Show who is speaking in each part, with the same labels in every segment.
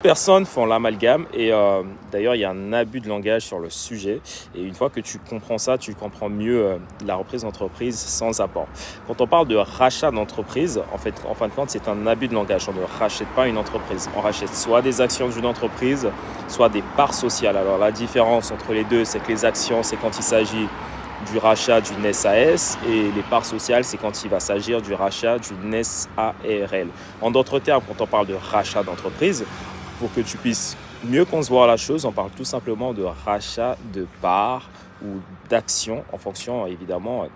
Speaker 1: personnes font l'amalgame et d'ailleurs, il y a un abus de langage sur le sujet. Et une fois que tu comprends ça, tu comprends mieux la reprise d'entreprise sans apport. Quand on parle de rachat d'entreprise, en fin de compte, c'est un abus de langage. On ne rachète pas une entreprise. On rachète soit des actions d'une entreprise, soit des parts sociales. Alors, la différence entre les deux, c'est que les actions, c'est quand il s'agit du rachat d'une SAS et les parts sociales, c'est quand il va s'agir du rachat d'une SARL. En d'autres termes, quand on parle de rachat d'entreprise, pour que tu puisses mieux concevoir la chose, on parle tout simplement de rachat de parts ou d'actions en fonction évidemment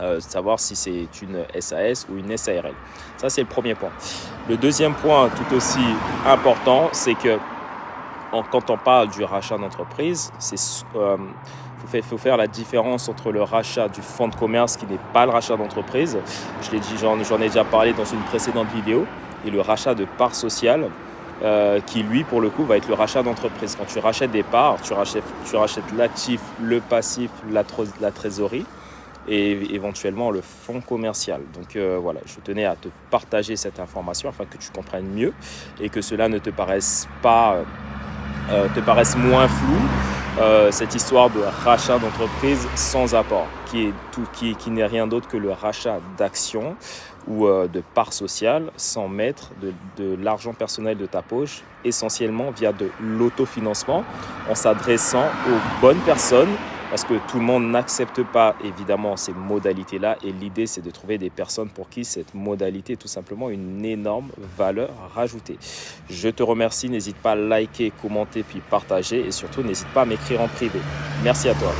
Speaker 1: de savoir si c'est une SAS ou une SARL. Ça, c'est le premier point. Le deuxième point tout aussi important, c'est que quand on parle du rachat d'entreprise, faut faire la différence entre le rachat du fonds de commerce qui n'est pas le rachat d'entreprise, je l'ai dit, j'en ai déjà parlé dans une précédente vidéo, et le rachat de parts sociales qui lui pour le coup va être le rachat d'entreprise. Quand tu rachètes des parts, tu rachètes l'actif, le passif, la trésorerie et éventuellement le fonds commercial. Donc voilà, je tenais à te partager cette information afin que tu comprennes mieux et que cela ne te paraisse pas moins flou, cette histoire de rachat d'entreprise sans apport, qui n'est rien d'autre que le rachat d'actions ou de parts sociales sans mettre de l'argent personnel de ta poche, essentiellement via de l'autofinancement, en s'adressant aux bonnes personnes, parce que tout le monde n'accepte pas évidemment ces modalités-là, et l'idée c'est de trouver des personnes pour qui cette modalité est tout simplement une énorme valeur rajoutée. Je te remercie, n'hésite pas à liker, commenter puis partager, et surtout n'hésite pas à m'écrire en privé. Merci à toi.